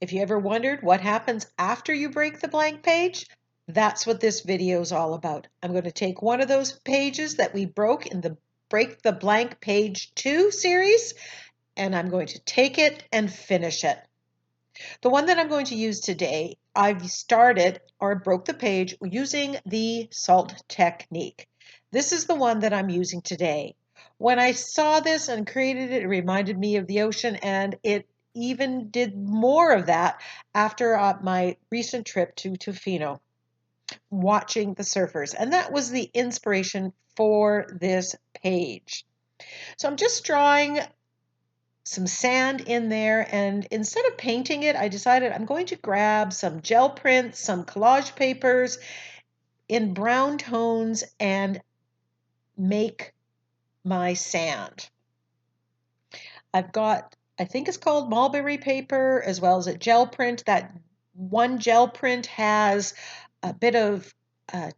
If you ever wondered what happens after you break the blank page, that's what this video is all about. I'm going to take one of those pages that we broke in the Break the Blank Page 2 series, and I'm going to take it and finish it. The one that I'm going to use today, I've started or broke the page using the salt technique. This is the one that I'm using today. When I saw this and created it, it reminded me of the ocean, and it even did more of that after my recent trip to Tofino, watching the surfers. And that was the inspiration for this page. So I'm just drawing some sand in there, and instead of painting it, I decided I'm going to grab some gel prints, some collage papers in brown tones and make my sand. I've got, I think it's called mulberry paper, as well as a gel print. That one gel print has a bit of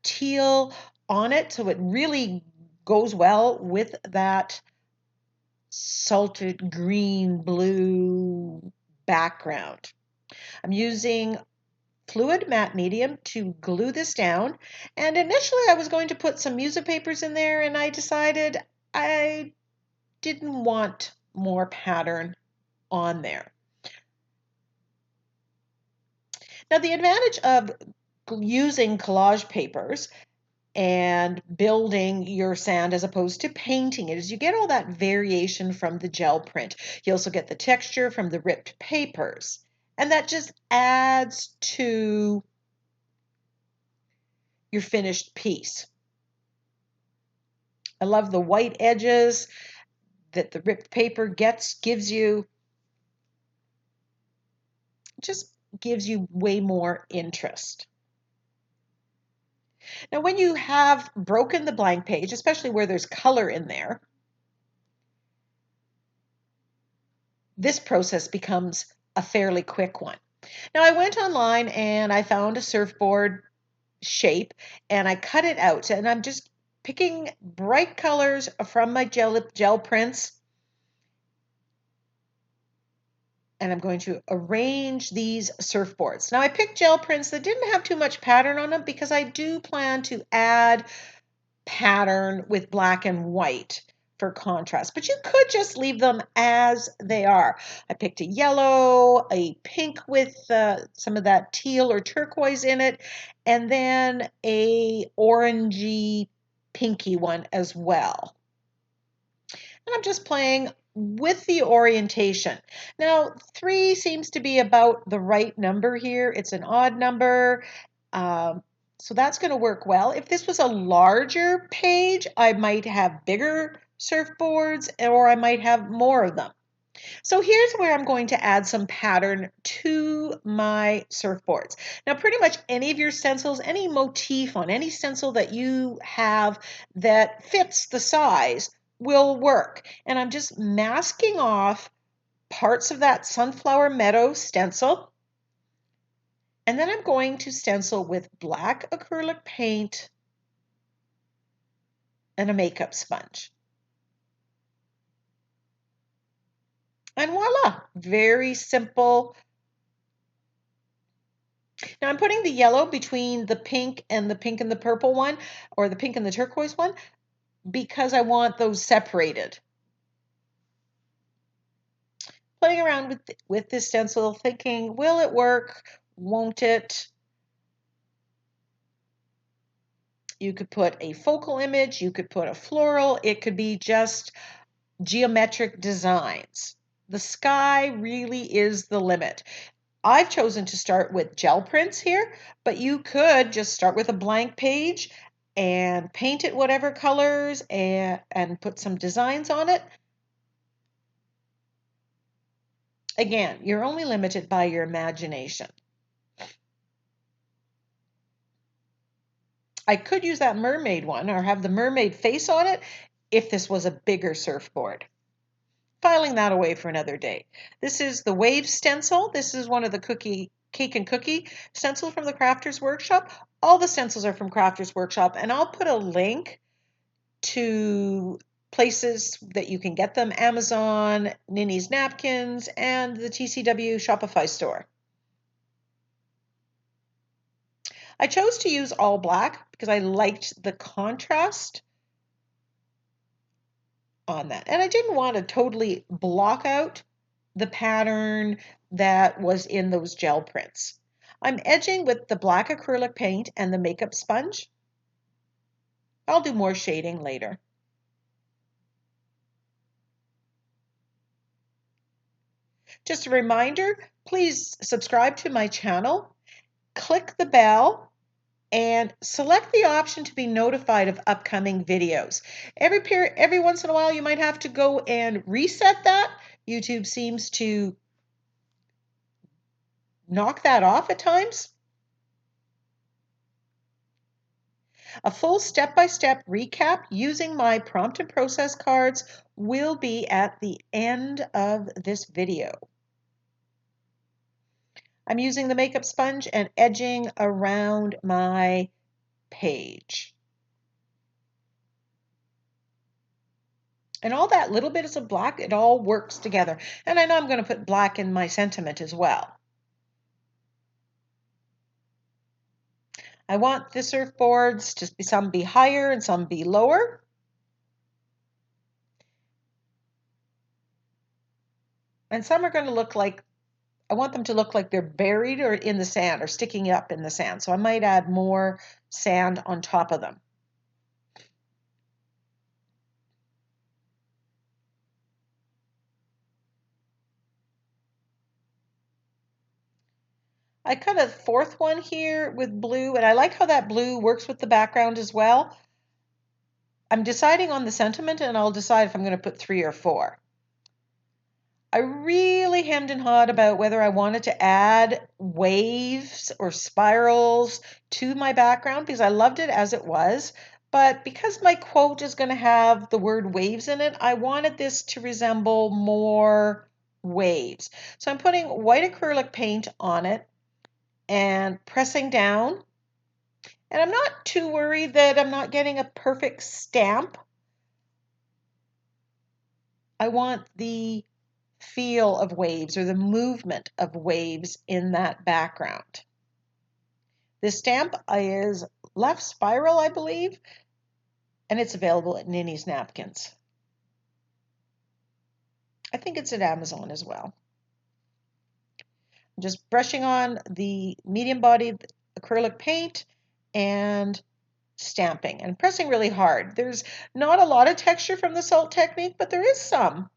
teal on it, so it really goes well with that salted green blue background. I'm using fluid matte medium to glue this down, and initially I was going to put some music papers in there, and I decided I didn't want more pattern on there. Now the advantage of using collage papers and building your sand as opposed to painting it is you get all that variation from the gel print. You also get the texture from the ripped papers, and that just adds to your finished piece. I love the white edges that the ripped paper gives you. It just gives you way more interest. Now, when you have broken the blank page, especially where there's color in there, this process becomes a fairly quick one. Now, I went online and I found a surfboard shape and I cut it out, and I'm just picking bright colors from my gel prints, and I'm going to arrange these surfboards. Now I picked gel prints that didn't have too much pattern on them because I do plan to add pattern with black and white for contrast, but you could just leave them as they are. I picked a yellow, a pink with some of that teal or turquoise in it, and then a orangey pinky one as well. And I'm just playing with the orientation. Now, 3 seems to be about the right number here. It's an odd number, so that's going to work well. If this was a larger page, I might have bigger surfboards, or I might have more of them. So here's where I'm going to add some pattern to my surfboards. Now, pretty much any of your stencils, any motif on any stencil that you have that fits the size will work. And I'm just masking off parts of that Sunflower Meadow stencil. And then I'm going to stencil with black acrylic paint and a makeup sponge. And voila, very simple. Now I'm putting the yellow between the pink and the purple one, or the pink and the turquoise one, because I want those separated. Playing around with this stencil, thinking, will it work? Won't it? You could put a focal image, you could put a floral, it could be just geometric designs. The sky really is the limit. I've chosen to start with gel prints here, but you could just start with a blank page and paint it whatever colors and put some designs on it. Again, you're only limited by your imagination. I could use that mermaid one or have the mermaid face on it if this was a bigger surfboard. Filing that away for another day. This is the wave stencil. This is one of the cake and cookie stencils from the Crafters Workshop. All the stencils are from Crafters Workshop, and I'll put a link to places that you can get them: Amazon, NinnysNapkins, and the TCW Shopify store. I chose to use all black because I liked the contrast on that. And I didn't want to totally block out the pattern that was in those gel prints. I'm edging with the black acrylic paint and the makeup sponge. I'll do more shading later. Just a reminder, please subscribe to my channel, click the bell, and select the option to be notified of upcoming videos. Every once in a while, you might have to go and reset that. YouTube seems to knock that off at times. A full step-by-step recap using my prompt and process cards will be at the end of this video. I'm using the makeup sponge and edging around my page. And all that little bit of black, it all works together. And I know I'm going to put black in my sentiment as well. I want the surfboards to be some be higher and some be lower. And some are going to look like, I want them to look like they're buried or in the sand or sticking up in the sand. So I might add more sand on top of them. I cut a fourth one here with blue, and I like how that blue works with the background as well. I'm deciding on the sentiment, and I'll decide if I'm going to put 3 or 4. I really hemmed and hawed about whether I wanted to add waves or spirals to my background because I loved it as it was. But because my quote is going to have the word waves in it, I wanted this to resemble more waves. So I'm putting white acrylic paint on it and pressing down. And I'm not too worried that I'm not getting a perfect stamp. I want the feel of waves or the movement of waves in that background. This stamp is left spiral, I believe, and it's available at NinnysNapkins. I think it's at Amazon as well. I'm just brushing on the medium-bodied acrylic paint and stamping and pressing really hard. There's not a lot of texture from the salt technique, but there is some.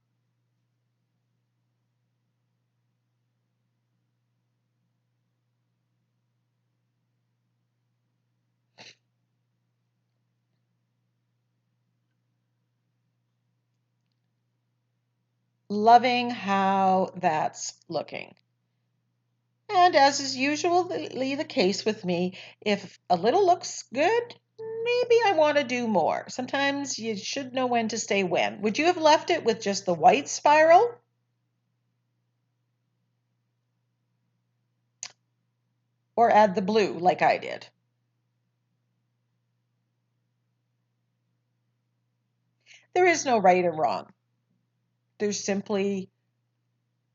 Loving how that's looking. And as is usually the case with me, if a little looks good, maybe I want to do more. Sometimes you should know when to say when. Would you have left it with just the white spiral? Or add the blue like I did? There is no right or wrong. There's simply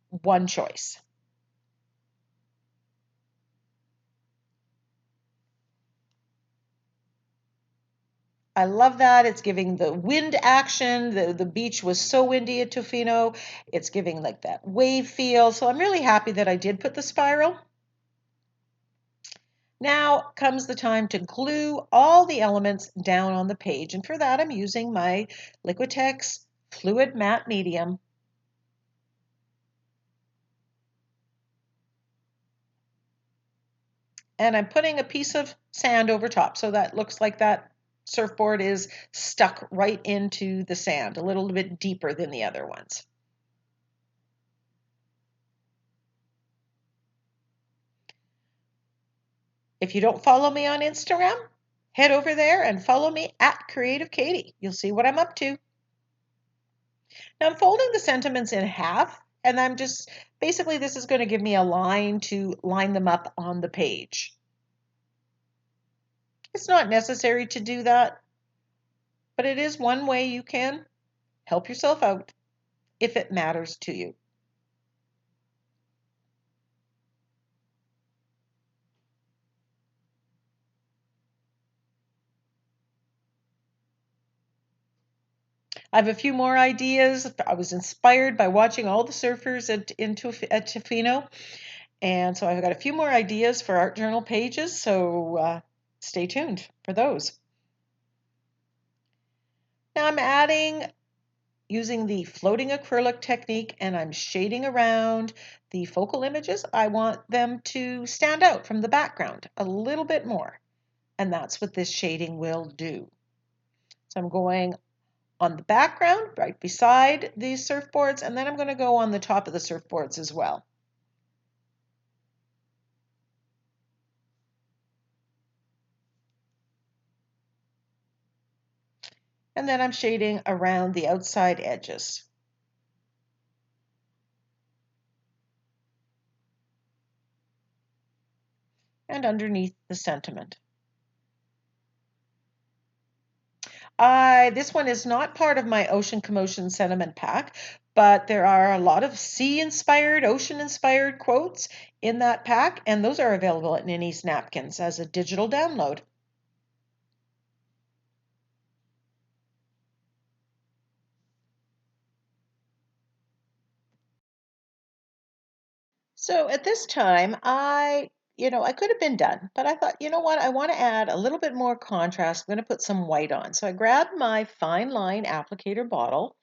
one choice. I love that. It's giving the wind action. The beach was so windy at Tofino. It's giving like that wave feel. So I'm really happy that I did put the spiral. Now comes the time to glue all the elements down on the page. And for that, I'm using my Liquitex Fluid Matte Medium. And I'm putting a piece of sand over top. So that looks like that surfboard is stuck right into the sand, a little bit deeper than the other ones. If you don't follow me on Instagram, head over there and follow me at Creative Katie. You'll see what I'm up to. Now I'm folding the sentiments in half, and I'm just, basically this is going to give me a line to line them up on the page. It's not necessary to do that, but it is one way you can help yourself out if it matters to you. I have a few more ideas. I was inspired by watching all the surfers at Tofino. And so I've got a few more ideas for art journal pages. So stay tuned for those. Now I'm adding using the floating acrylic technique, and I'm shading around the focal images. I want them to stand out from the background a little bit more, and that's what this shading will do. So I'm going on the background right beside these surfboards, and then I'm going to go on the top of the surfboards as well. And then I'm shading around the outside edges. And underneath the sentiment. This one is not part of my Ocean Commotion sentiment pack, but there are a lot of sea-inspired, ocean-inspired quotes in that pack, and those are available at NinnysNapkins as a digital download. So at this time, I could have been done, but I thought, you know what, I want to add a little bit more contrast. I'm going to put some white on. So I grabbed my fine line applicator bottle.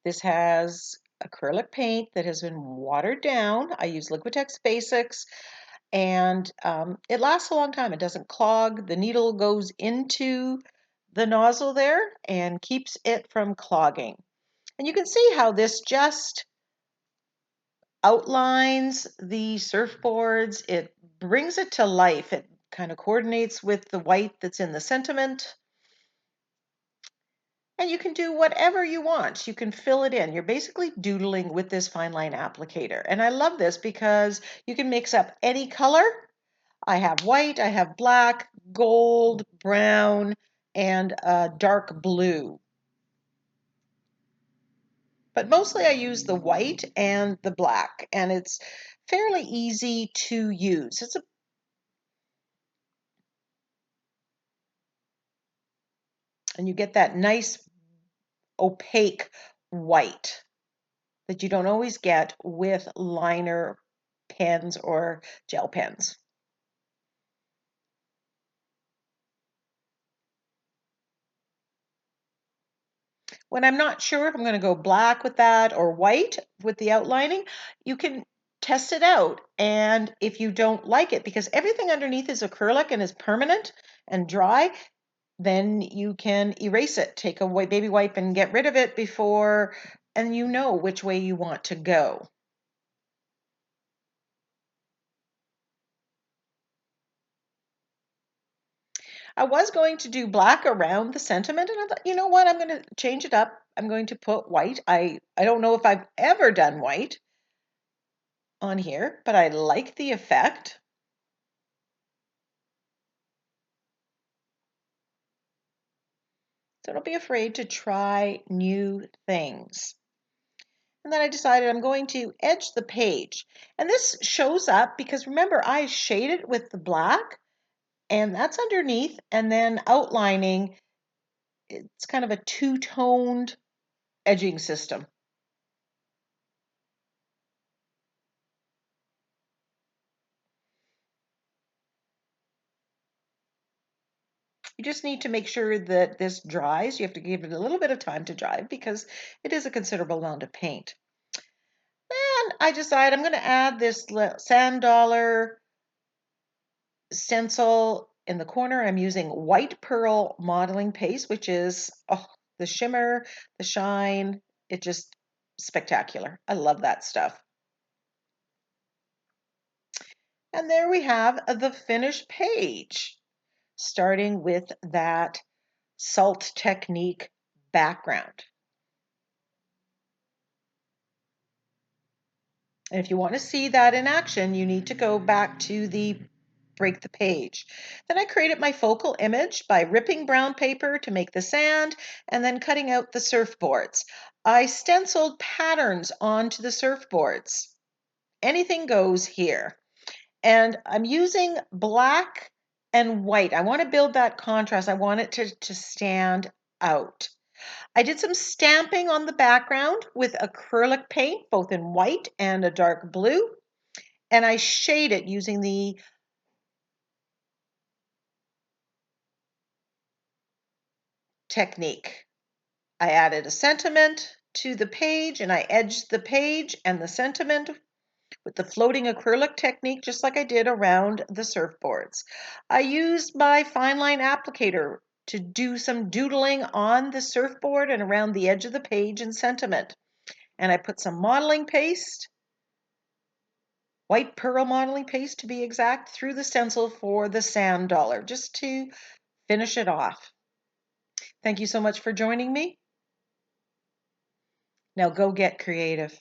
This has acrylic paint that has been watered down. I use Liquitex Basics, and it lasts a long time. It doesn't clog. The needle goes into the nozzle there and keeps it from clogging. And you can see how this just outlines the surfboards. It brings it to life. It kind of coordinates with the white that's in the sentiment. And you can do whatever you want. You can fill it in. You're basically doodling with this fine line applicator. And I love this because you can mix up any color. I have white, I have black, gold, brown, and dark blue. But mostly I use the white and the black, and it's fairly easy to use. And you get that nice opaque white that you don't always get with liner pens or gel pens. When I'm not sure if I'm going to go black with that or white with the outlining, you can test it out. And if you don't like it, because everything underneath is acrylic and is permanent and dry, then you can erase it. Take a baby wipe and get rid of it before, and you know which way you want to go. I was going to do black around the sentiment, and I thought, you know what, I'm going to change it up. I'm going to put white. I don't know if I've ever done white on here, but I like the effect. So don't be afraid to try new things. And then I decided I'm going to edge the page. And this shows up because remember, I shaded with the black, and that's underneath, and then outlining. It's kind of a two-toned edging system. You just need to make sure that this dries. You have to give it a little bit of time to dry because it is a considerable amount of paint. And I decide I'm going to add this sand dollar stencil in the corner. I'm using white pearl modeling paste, which is the shimmer, the shine. It just spectacular. I love that stuff. And there we have the finished page, starting with that salt technique background. And if you want to see that in action, you need to go back to the break the page. Then I created my focal image by ripping brown paper to make the sand and then cutting out the surfboards. I stenciled patterns onto the surfboards. Anything goes here. And I'm using black and white. I want to build that contrast. I want it to stand out. I did some stamping on the background with acrylic paint, both in white and a dark blue, and I shade it using the technique. I added a sentiment to the page and I edged the page and the sentiment with the floating acrylic technique, just like I did around the surfboards. I used my fine line applicator to do some doodling on the surfboard and around the edge of the page and sentiment. And I put some modeling paste, white pearl modeling paste to be exact, through the stencil for the sand dollar, just to finish it off. Thank you so much for joining me. Now go get creative.